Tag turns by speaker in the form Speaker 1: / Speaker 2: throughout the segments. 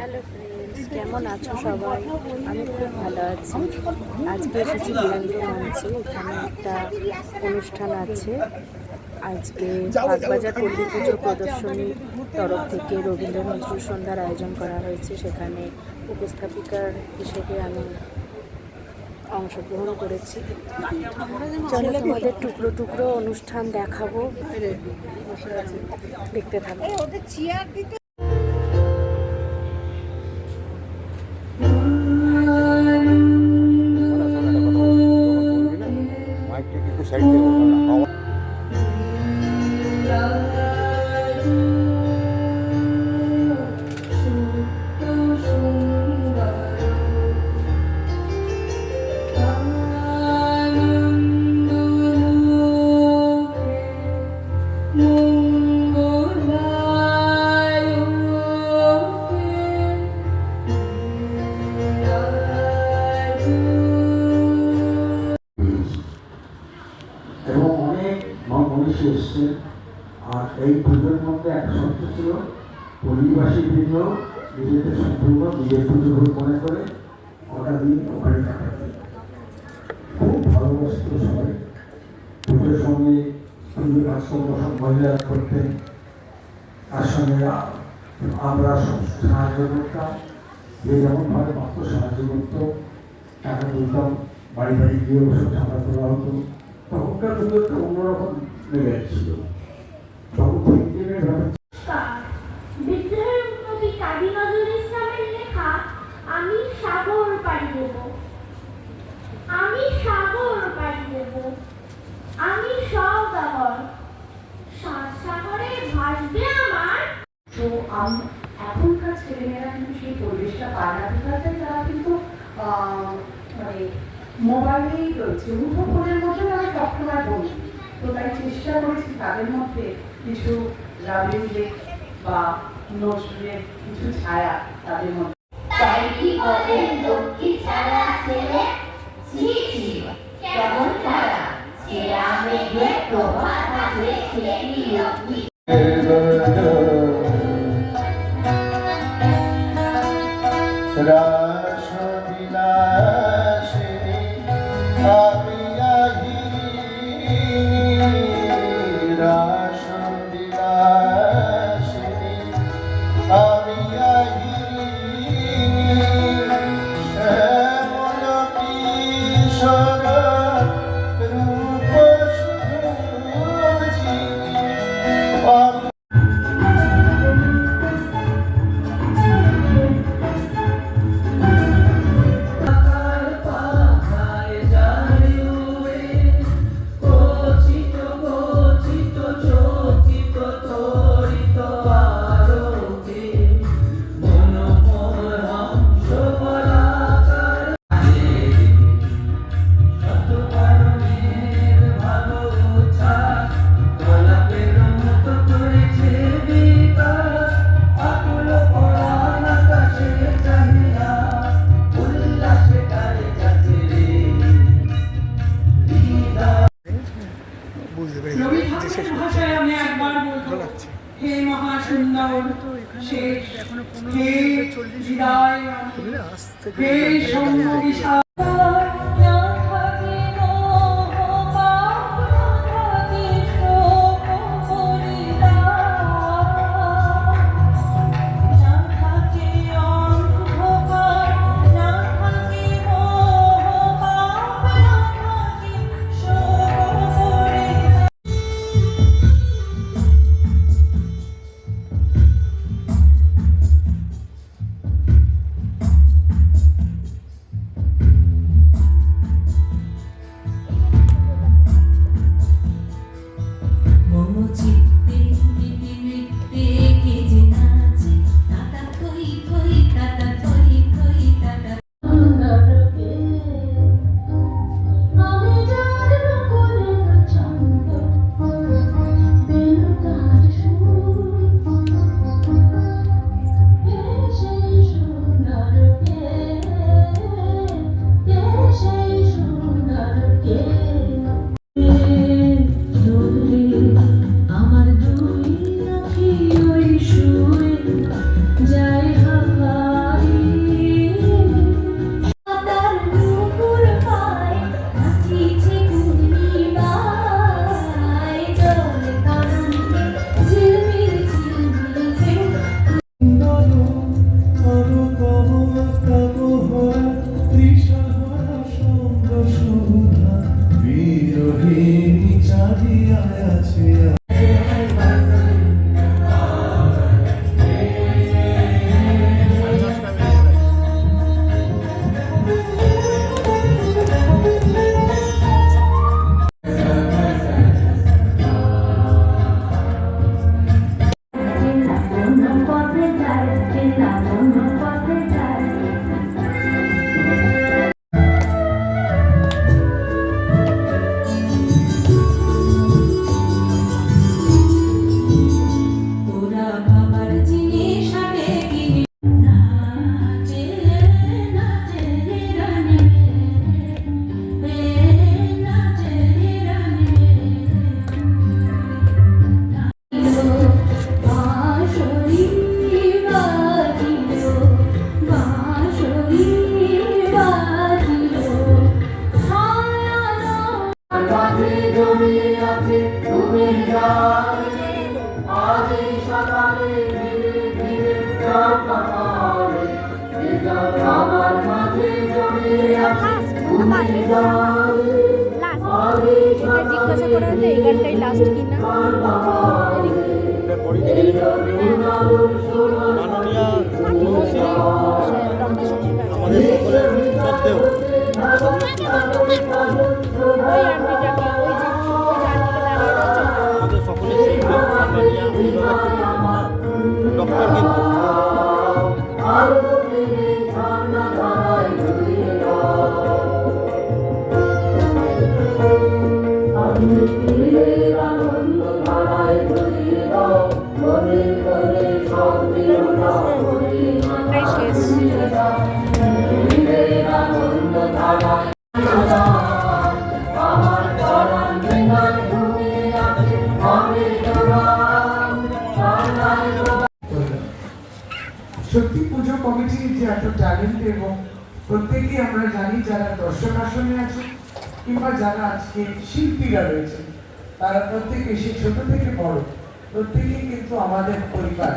Speaker 1: Hello friends, কেমন আছো সবাই? আমি খুব ভালো আছি। আজকে এসেছি বীরেন্দ্র মঞ্চে। এখানে একটা অনুষ্ঠান আছে। আজকে বাগবাজার পল্লী পুজো প্রদর্শনীর তরফ থেকে রবীন্দ্র নজরুল সন্ধ্যার আয়োজন করা হয়েছে। সেখানে উপস্থাপিকার হিসেবে আমি অংশগ্রহণ করেছি। চলো তোমাদের টুকরো টুকরো অনুষ্ঠান দেখাবো, দেখতে থাকো।
Speaker 2: এবং অনেক মনীষী এসছে। আর এই পুজোর মধ্যে একটা সত্য ছিল, পল্লীবাসী বৃন্দ নিজেদের সম্পূর্ণ নিজের পুজো মনে করে কটা দিন ওখানে কাটাতে খুব ভালোবাসত সবাই। পুজোর সঙ্গে পুজোর কাজকর্ম সব মহিলারা করতেন, তার সঙ্গে আমরা সাহায্য করতাম, যে যেমনভাবে মাত্র সাহায্য করত, টাকা তুলতাম, বাড়ি বাড়ি গিয়ে ওসব টাকা তোলা হতো। তখনকার পুজোটা অন্যরকম লেগে ছিল। তখন
Speaker 3: বিদ্রোহের কবি কাজী নজরুল ইসলামের লেখা আমি সাগর পাড়ি দেব, আমি সাগর পাড়ি দেব, আমি সওদাগর, সাত সাগরে ভাসবে আমার।
Speaker 4: তো এখনকার ছেলেমেয়েরা কিন্তু সেই পরিবেশটা পায় না। তারা কিন্তু মানে মোবাইলেই রয়েছে, মুঠোফোনের মধ্যে তারা সবসময় বলি। তো তাই চেষ্টা করেছি তাদের মধ্যে কিছু রবীন্দ্রের বা নজরুলের কিছু ছায়া তাদের মধ্যে।
Speaker 3: তাই কি বলেন লক্ষ্মী ছাড়া ছেলে, ছি ছি কেমন তারা, ছেড়া মেঘে প্রভাত আসে ছেড়ি লক্ষ্মী।
Speaker 4: হে মহাসুন্দর শেষ, হে হৃদয়, হে সৌম্য বিশাল।
Speaker 1: এটা জিজ্ঞাসা করা হলে এই গানটাই লাস্ট কিনা।
Speaker 5: মাননীয়া আমাদের সকলের সত্ত্বেও আমাদের সকলের শিল্পী সম্মানীয় ডক্টর কিন্তু
Speaker 6: সত্যি পুজো কমিটির যে এত ট্যালেন্ট এবং প্রত্যেকেই আমরা জানি যারা দর্শক আসনে আছে কিংবা যারা আজকে শিল্পীরা রয়েছেন তারা প্রত্যেকে সে ছোট থেকে বড় প্রত্যেকেই কিন্তু আমাদের পরিবার।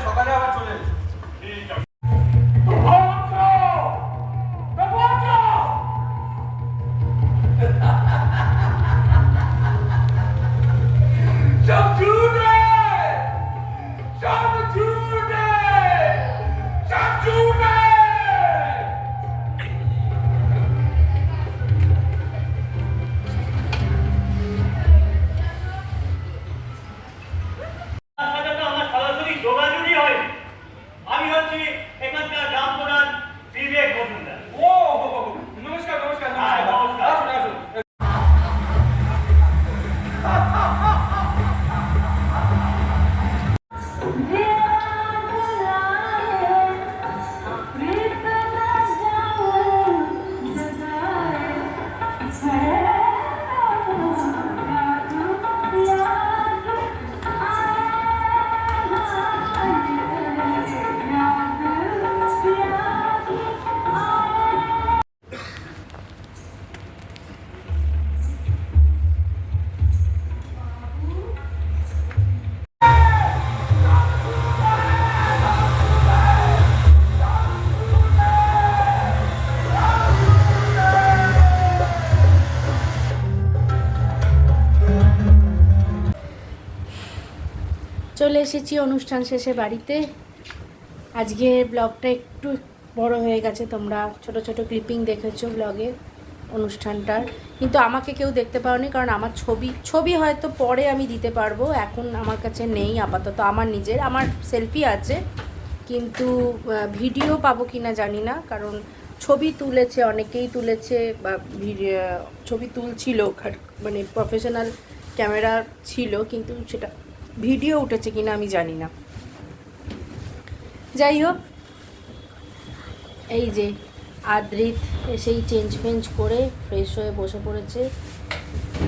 Speaker 5: সকালে আবার চলে
Speaker 7: আমার সরাসরি যোগাযোগই হয়। আমি হচ্ছি এখানকার গ্রাম প্রধান বিবেক মজুমদার।
Speaker 5: নমস্কার নমস্কার
Speaker 7: নমস্কার।
Speaker 5: আসুন আসুন।
Speaker 1: চলে এসেছি অনুষ্ঠান শেষে বাড়িতে। আজকে ব্লগটা একটু বড় হয়ে গেছে, তোমরা ছোট ছোট ক্লিপিং দেখেছো ব্লগে অনুষ্ঠানটার, কিন্তু আমাকে কেউ দেখতে পাওনি কারণ আমার ছবি হয়তো পরে আমি দিতে পারবো, এখন আমার কাছে নেই আপাতত। আমার নিজের সেলফি আছে কিন্তু ভিডিও পাবো কি না জানি না, কারণ ছবি তুলেছে অনেকেই তুলেছে বা ছবি তুলছিল, মানে প্রফেশনাল ক্যামেরা ছিল, কিন্তু সেটা ভিডিও উঠেছে কিনা আমি জানি না। যাই হোক, এই যে আদ্রিত এসেই চেঞ্জ করে ফ্রেশ হয়ে বসে পড়েছে।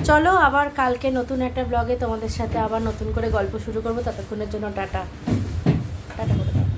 Speaker 1: চলো আবার কালকে নতুন একটা ব্লগে তোমাদের সাথে আবার নতুন করে গল্প শুরু করবো। ততক্ষণের জন্য টাটা টাটা করে দাও।